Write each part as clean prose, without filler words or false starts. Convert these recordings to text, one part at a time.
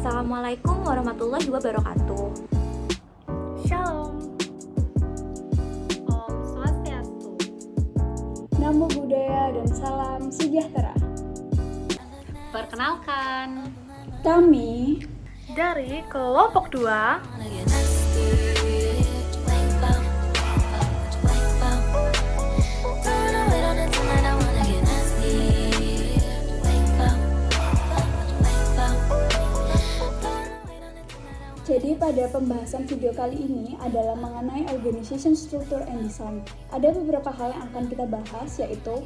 Assalamualaikum warahmatullahi wabarakatuh. Shalom. Om Swastiastu. Namo Buddhaya dan salam sejahtera. Perkenalkan, Kami dari kelompok 2 Jadi pada pembahasan video kali ini adalah mengenai organization structure and design. Ada beberapa hal yang akan kita bahas, yaitu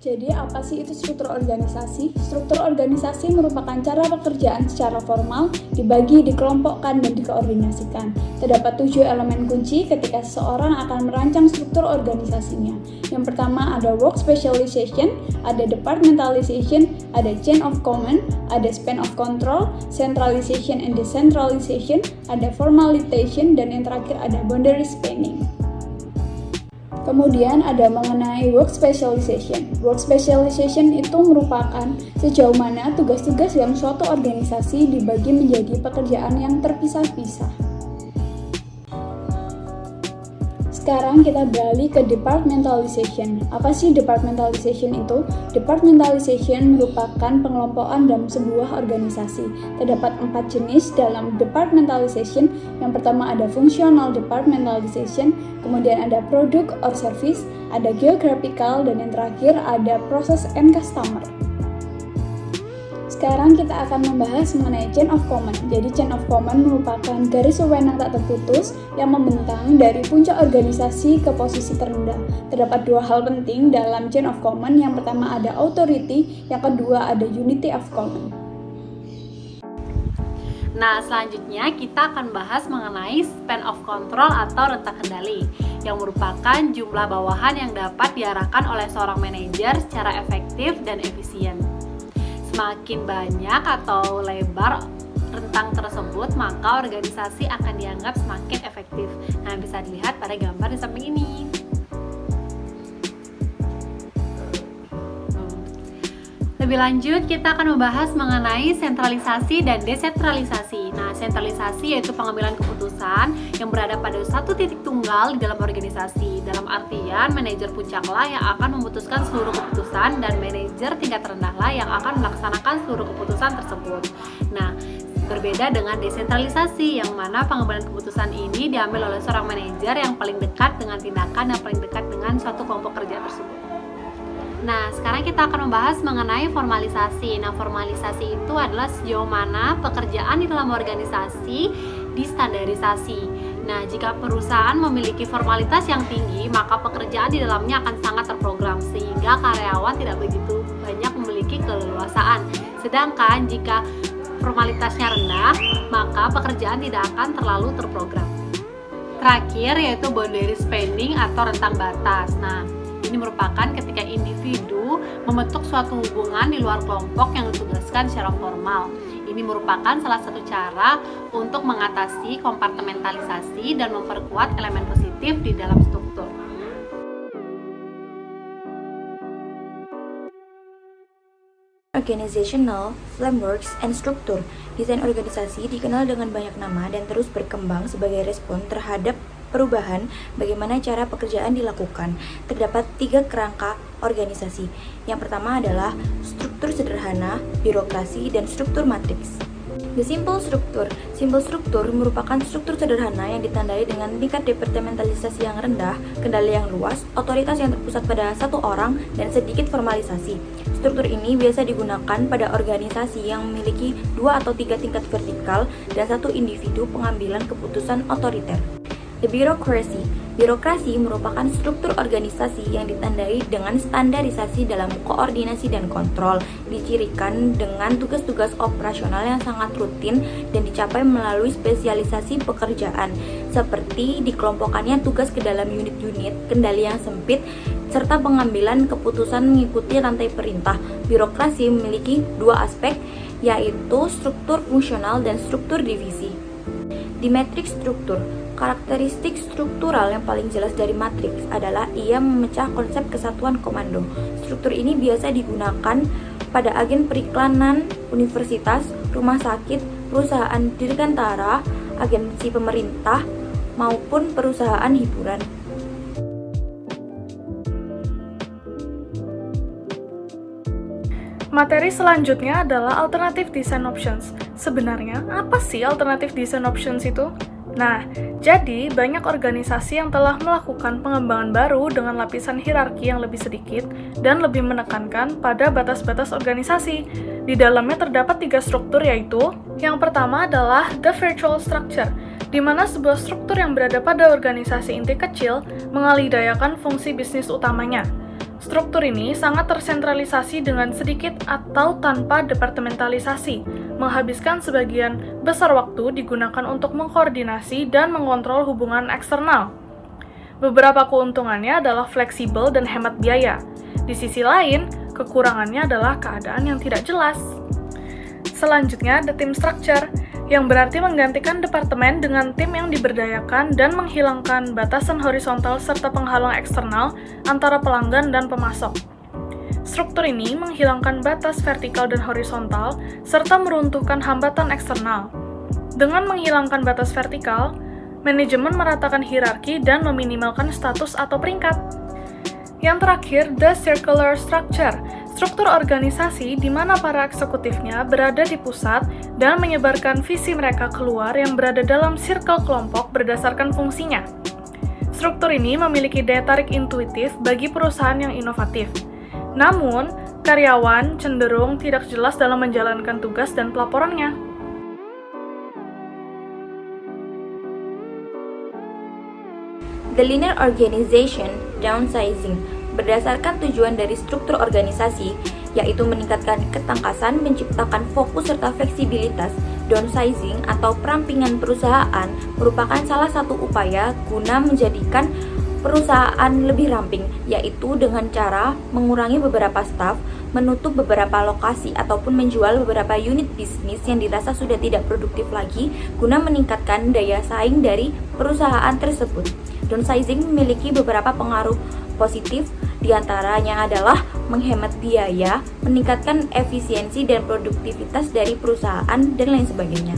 jadi apa sih itu struktur organisasi? Struktur organisasi merupakan cara pekerjaan secara formal, dibagi, dikelompokkan, dan dikoordinasikan. Terdapat 7 elemen kunci ketika seseorang akan merancang struktur organisasinya. Yang pertama ada work specialization, ada departmentalization, ada chain of command, ada span of control, centralization and decentralization, ada formalization, dan yang terakhir ada boundary spanning. Kemudian ada mengenai work specialization. Work specialization itu merupakan sejauh mana tugas-tugas dalam suatu organisasi dibagi menjadi pekerjaan yang terpisah-pisah. Sekarang kita beralih ke departmentalization. Apa sih departmentalization itu? Departmentalization merupakan pengelompokan dalam sebuah organisasi. Terdapat 4 jenis dalam departmentalization. Yang pertama ada functional departmentalization, kemudian ada product or service, ada geographical, dan yang terakhir ada process and customer. Sekarang kita akan membahas mengenai chain of command. Jadi chain of command merupakan garis wewenang tak terputus yang membentang dari puncak organisasi ke posisi terendah. Terdapat 2 hal penting dalam chain of command. Yang pertama ada authority, yang kedua ada unity of command. Nah, selanjutnya kita akan bahas mengenai span of control atau rentang kendali, yang merupakan jumlah bawahan yang dapat diarahkan oleh seorang manajer secara efektif dan efisien. Semakin banyak atau lebar rentang tersebut, maka organisasi akan dianggap semakin efektif. Nah, bisa dilihat pada gambar di samping ini. Lebih lanjut, kita akan membahas mengenai sentralisasi dan desentralisasi. Nah, sentralisasi yaitu pengambilan keputusan yang berada pada satu titik tunggal di dalam organisasi. Dalam artian, manajer puncaklah yang akan memutuskan seluruh keputusan dan manajer tingkat rendahlah yang akan melaksanakan seluruh keputusan tersebut. Nah, berbeda dengan desentralisasi yang mana pengambilan keputusan ini diambil oleh seorang manajer yang paling dekat dengan tindakan yang paling dekat dengan suatu kelompok kerja tersebut. Nah, sekarang kita akan membahas mengenai formalisasi. Nah, formalisasi itu adalah sejauh mana pekerjaan di dalam organisasi distandarisasi. Nah, jika perusahaan memiliki formalitas yang tinggi, maka pekerjaan di dalamnya akan sangat terprogram sehingga karyawan tidak begitu banyak memiliki keleluasaan. Sedangkan jika formalitasnya rendah, maka pekerjaan tidak akan terlalu terprogram. Terakhir yaitu boundary spanning atau rentang batas. Nah, ini merupakan ketika individu membentuk suatu hubungan di luar kelompok yang ditugaskan secara formal. Ini merupakan salah satu cara untuk mengatasi kompartementalisasi dan memperkuat elemen positif di dalam struktur. Organizational frameworks and structure. Desain organisasi dikenal dengan banyak nama dan terus berkembang sebagai respon terhadap perubahan bagaimana cara pekerjaan dilakukan. Terdapat 3 kerangka organisasi. Yang pertama adalah struktur sederhana, birokrasi, dan struktur matriks. The simple structure. Simple struktur merupakan struktur sederhana yang ditandai dengan tingkat departementalisasi yang rendah, kendali yang luas, otoritas yang terpusat pada satu orang, dan sedikit formalisasi. Struktur ini biasa digunakan pada organisasi yang memiliki 2 atau 3 tingkat vertikal dan 1 individu pengambilan keputusan otoriter. The bureaucracy. Birokrasi merupakan struktur organisasi yang ditandai dengan standarisasi dalam koordinasi dan kontrol, dicirikan dengan tugas-tugas operasional yang sangat rutin dan dicapai melalui spesialisasi pekerjaan, seperti dikelompokkannya tugas ke dalam unit-unit, kendali yang sempit, serta pengambilan keputusan mengikuti rantai perintah. Birokrasi memiliki 2 aspek, yaitu struktur fungsional dan struktur divisi. Di matriks struktur, Karakteristik struktural yang paling jelas dari matriks adalah ia memecah konsep kesatuan komando. Struktur ini biasa digunakan pada agen periklanan, universitas, rumah sakit, perusahaan dirgantara, agensi pemerintah, maupun perusahaan hiburan. Materi selanjutnya adalah Alternative Design Options. Sebenarnya, apa sih Alternative Design Options itu? Nah, jadi banyak organisasi yang telah melakukan pengembangan baru dengan lapisan hierarki yang lebih sedikit dan lebih menekankan pada batas-batas organisasi. Di dalamnya terdapat 3 struktur, yaitu yang pertama adalah The Virtual Structure, di mana sebuah struktur yang berada pada organisasi inti kecil mengalihdayakan fungsi bisnis utamanya. Struktur ini sangat tersentralisasi dengan sedikit atau tanpa departementalisasi, menghabiskan sebagian besar waktu digunakan untuk mengkoordinasi dan mengontrol hubungan eksternal. Beberapa keuntungannya adalah fleksibel dan hemat biaya. Di sisi lain, kekurangannya adalah keadaan yang tidak jelas. Selanjutnya, the team structure, yang berarti menggantikan departemen dengan tim yang diberdayakan dan menghilangkan batasan horizontal serta penghalang eksternal antara pelanggan dan pemasok. Struktur ini menghilangkan batas vertikal dan horizontal serta meruntuhkan hambatan eksternal. Dengan menghilangkan batas vertikal, manajemen meratakan hierarki dan meminimalkan status atau peringkat. Yang terakhir, the circular structure, struktur organisasi di mana para eksekutifnya berada di pusat dan menyebarkan visi mereka keluar yang berada dalam circle kelompok berdasarkan fungsinya. Struktur ini memiliki daya tarik intuitif bagi perusahaan yang inovatif. Namun, karyawan cenderung tidak jelas dalam menjalankan tugas dan pelaporannya. The linear organization downsizing berdasarkan tujuan dari struktur organisasi, yaitu meningkatkan ketangkasan, menciptakan fokus serta fleksibilitas. Downsizing atau perampingan perusahaan merupakan salah satu upaya guna menjadikan perusahaan lebih ramping, yaitu dengan cara mengurangi beberapa staf, menutup beberapa lokasi, ataupun menjual beberapa unit bisnis yang dirasa sudah tidak produktif lagi guna meningkatkan daya saing dari perusahaan tersebut. Downsizing memiliki beberapa pengaruh positif, diantaranya adalah menghemat biaya, meningkatkan efisiensi dan produktivitas dari perusahaan, dan lain sebagainya.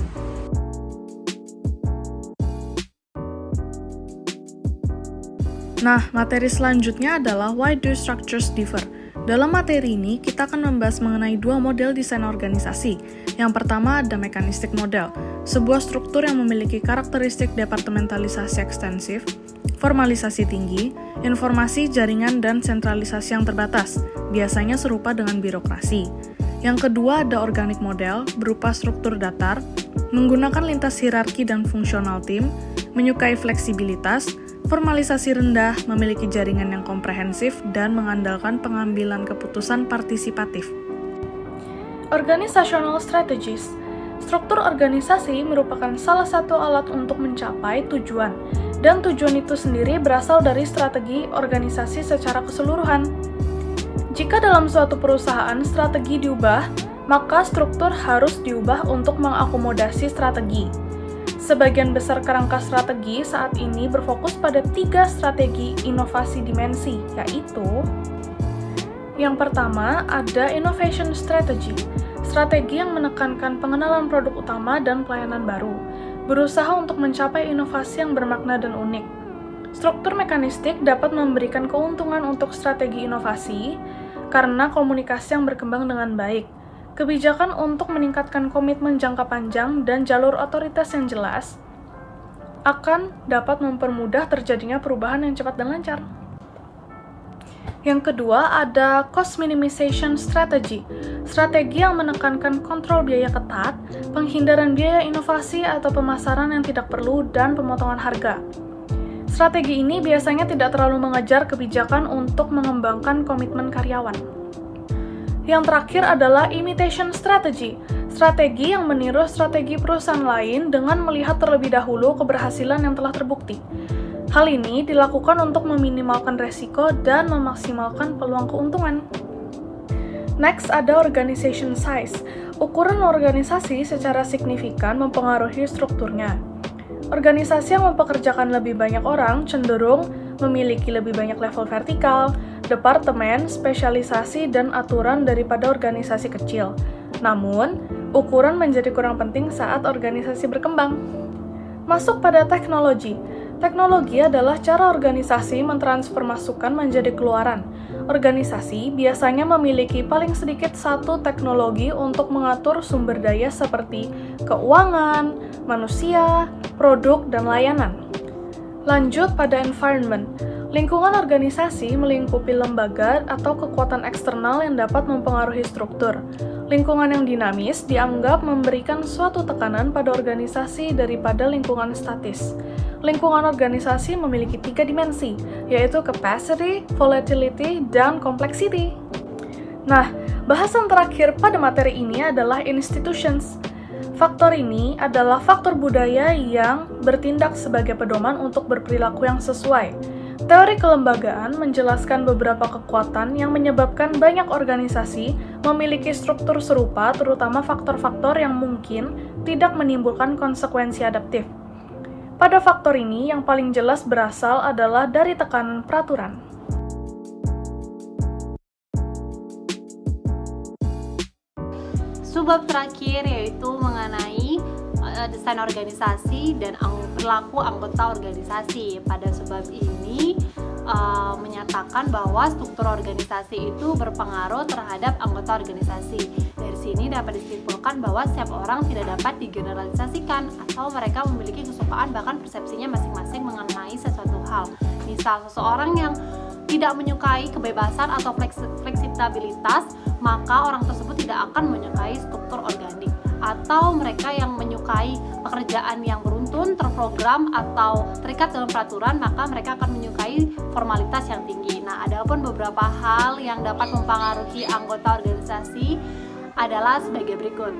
Nah, materi selanjutnya adalah Why do structures differ? Dalam materi ini, kita akan membahas mengenai 2 model desain organisasi. Yang pertama ada mechanistic model, sebuah struktur yang memiliki karakteristik departementalisasi ekstensif, formalisasi tinggi, informasi, jaringan, dan sentralisasi yang terbatas, biasanya serupa dengan birokrasi. Yang kedua ada organic model, berupa struktur datar, menggunakan lintas hierarki dan fungsional tim, menyukai fleksibilitas, formalisasi rendah, memiliki jaringan yang komprehensif, dan mengandalkan pengambilan keputusan partisipatif. Organizational strategies. Struktur organisasi merupakan salah satu alat untuk mencapai tujuan, dan tujuan itu sendiri berasal dari strategi organisasi secara keseluruhan. Jika dalam suatu perusahaan strategi diubah, maka struktur harus diubah untuk mengakomodasi strategi. Sebagian besar kerangka strategi saat ini berfokus pada 3 strategi inovasi dimensi, yaitu yang pertama ada innovation strategy, strategi yang menekankan pengenalan produk utama dan pelayanan baru, berusaha untuk mencapai inovasi yang bermakna dan unik. Struktur mekanistik dapat memberikan keuntungan untuk strategi inovasi karena komunikasi yang berkembang dengan baik, kebijakan untuk meningkatkan komitmen jangka panjang, dan jalur otoritas yang jelas akan dapat mempermudah terjadinya perubahan yang cepat dan lancar. Yang kedua ada cost minimization strategy, strategi yang menekankan kontrol biaya ketat, penghindaran biaya inovasi atau pemasaran yang tidak perlu, dan pemotongan harga. Strategi ini biasanya tidak terlalu mengejar kebijakan untuk mengembangkan komitmen karyawan. Yang terakhir adalah imitation strategy, strategi yang meniru strategi perusahaan lain dengan melihat terlebih dahulu keberhasilan yang telah terbukti. Hal ini dilakukan untuk meminimalkan resiko dan memaksimalkan peluang keuntungan. Next ada organization size. Ukuran organisasi secara signifikan mempengaruhi strukturnya. Organisasi yang mempekerjakan lebih banyak orang cenderung memiliki lebih banyak level vertikal, departemen, spesialisasi, dan aturan daripada organisasi kecil. Namun, ukuran menjadi kurang penting saat organisasi berkembang. Masuk pada teknologi. Teknologi adalah cara organisasi mentransfer masukan menjadi keluaran. Organisasi biasanya memiliki paling sedikit satu teknologi untuk mengatur sumber daya seperti keuangan, manusia, produk, dan layanan. Lanjut pada environment. Lingkungan organisasi melingkupi lembaga atau kekuatan eksternal yang dapat mempengaruhi struktur. Lingkungan yang dinamis dianggap memberikan suatu tekanan pada organisasi daripada lingkungan statis. Lingkungan organisasi memiliki 3 dimensi, yaitu capacity, volatility, dan complexity. Nah, bahasan terakhir pada materi ini adalah institutions. Faktor ini adalah faktor budaya yang bertindak sebagai pedoman untuk berperilaku yang sesuai. Teori kelembagaan menjelaskan beberapa kekuatan yang menyebabkan banyak organisasi memiliki struktur serupa, terutama faktor-faktor yang mungkin tidak menimbulkan konsekuensi adaptif. Pada faktor ini, yang paling jelas berasal adalah dari tekanan peraturan. Subbab terakhir yaitu mengenai desain organisasi dan perilaku anggota organisasi. Pada sebab ini menyatakan bahwa struktur organisasi itu berpengaruh terhadap anggota organisasi. Dari sini dapat disimpulkan bahwa setiap orang tidak dapat digeneralisasikan atau mereka memiliki kesukaan bahkan persepsinya masing-masing mengenai sesuatu hal. Misal seseorang yang tidak menyukai kebebasan atau fleksibilitas, maka orang tersebut tidak akan menyukai struktur organik. Atau mereka yang menyukai pekerjaan yang beruntun, terprogram, atau terikat dalam peraturan, maka mereka akan menyukai formalitas yang tinggi. Nah, ada pun beberapa hal yang dapat mempengaruhi anggota organisasi adalah sebagai berikut.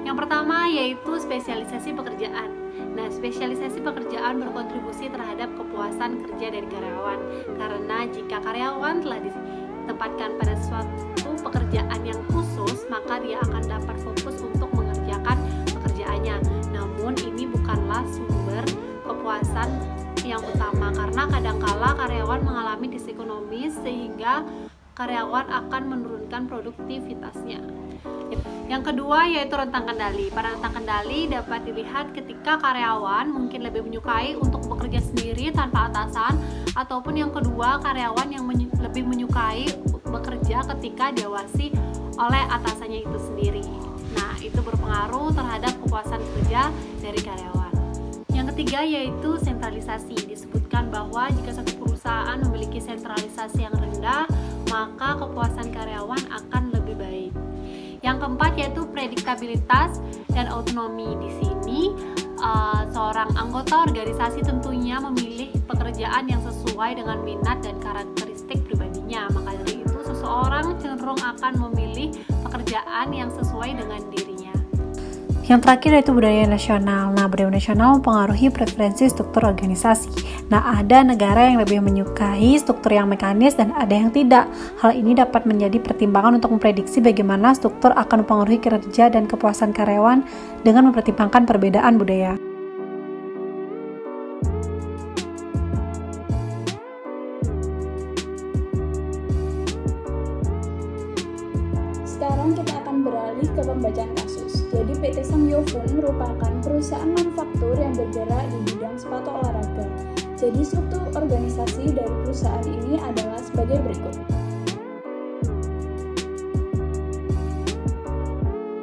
Yang pertama yaitu spesialisasi pekerjaan. Nah, spesialisasi pekerjaan berkontribusi terhadap kepuasan kerja dari karyawan. Karena jika karyawan telah ditempatkan pada suatu pekerjaan yang khusus, maka dia akan dapat fokus untuk mengerjakan pekerjaannya. Namun ini bukanlah sumber kepuasan yang utama, karena kadangkala karyawan mengalami disekonomis sehingga karyawan akan menurunkan produktivitasnya. Yang kedua yaitu rentang kendali. Pada rentang kendali dapat dilihat ketika karyawan mungkin lebih menyukai untuk bekerja sendiri tanpa atasan, ataupun yang kedua karyawan yang lebih menyukai bekerja ketika diawasi oleh atasannya itu sendiri. Nah, itu berpengaruh terhadap kepuasan kerja dari karyawan. Yang ketiga yaitu sentralisasi. Disebutkan bahwa jika satu perusahaan memiliki sentralisasi yang rendah, maka kepuasan karyawan akan lebih baik. Yang keempat yaitu prediktabilitas dan autonomi. Di sini seorang anggota organisasi tentunya memilih pekerjaan yang sesuai dengan minat dan karakteristik pribadinya. Maka dari itu seseorang cenderung akan memilih pekerjaan yang sesuai dengan dirinya. Yang terakhir yaitu budaya nasional. Nah, budaya nasional mempengaruhi preferensi struktur organisasi. Nah, ada negara yang lebih menyukai struktur yang mekanis dan ada yang tidak. Hal ini dapat menjadi pertimbangan untuk memprediksi bagaimana struktur akan mempengaruhi kinerja dan kepuasan karyawan dengan mempertimbangkan perbedaan budaya. Sekarang kita akan beralih ke pembacaan kasus. Jadi PT Sangyofung merupakan perusahaan manufaktur yang bergerak di bidang sepatu olahraga. Jadi struktur organisasi dari perusahaan ini adalah sebagai berikut.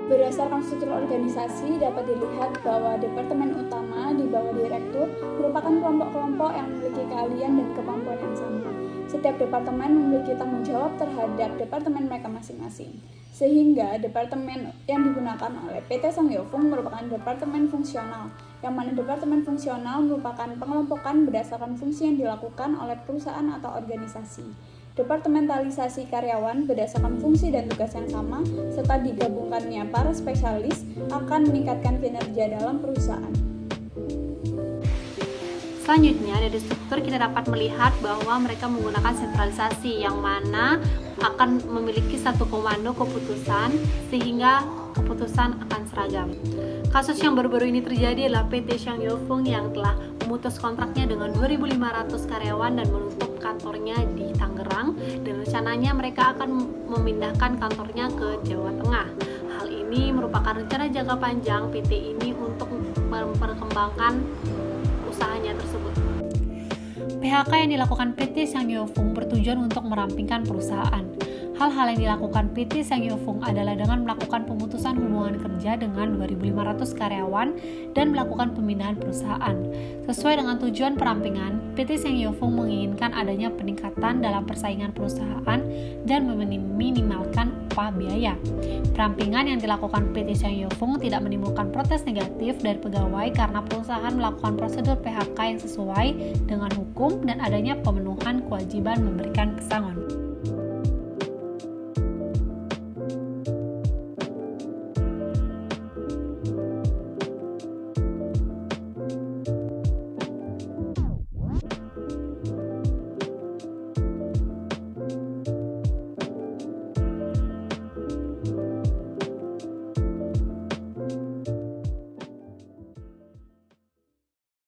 Berdasarkan struktur organisasi dapat dilihat bahwa departemen utama di bawah direktur merupakan kelompok-kelompok yang memiliki keahlian dan kemampuan yang sama. Setiap departemen memiliki tanggung jawab terhadap departemen mereka masing-masing. Sehingga departemen yang digunakan oleh PT Sangyofung merupakan departemen fungsional, yang mana departemen fungsional merupakan pengelompokan berdasarkan fungsi yang dilakukan oleh perusahaan atau organisasi. Departementalisasi karyawan berdasarkan fungsi dan tugas yang sama, serta digabungkannya para spesialis akan meningkatkan kinerja dalam perusahaan. Selanjutnya dari struktur kita dapat melihat bahwa mereka menggunakan sentralisasi yang mana akan memiliki satu komando keputusan sehingga keputusan akan seragam. Kasus yang baru-baru ini terjadi adalah PT Xiang Yofeng yang telah memutus kontraknya dengan 2.500 karyawan dan menutup kantornya di Tangerang, dan rencananya mereka akan memindahkan kantornya ke Jawa Tengah. Hal ini merupakan rencana jangka panjang PT ini untuk memperkembangkan usahanya tersebut. PHK yang dilakukan PT Xiang Yofeng bertujuan untuk merampingkan perusahaan. Hal-hal yang dilakukan PT Xiang Yofeng adalah dengan melakukan pemutusan hubungan kerja dengan 2.500 karyawan dan melakukan pemindahan perusahaan. Sesuai dengan tujuan perampingan, PT Xiang Yofeng menginginkan adanya peningkatan dalam persaingan perusahaan dan meminimalkan upah biaya. Perampingan yang dilakukan PT Xiang Yofeng tidak menimbulkan protes negatif dari pegawai karena perusahaan melakukan prosedur PHK yang sesuai dengan hukum dan adanya pemenuhan kewajiban memberikan pesangon.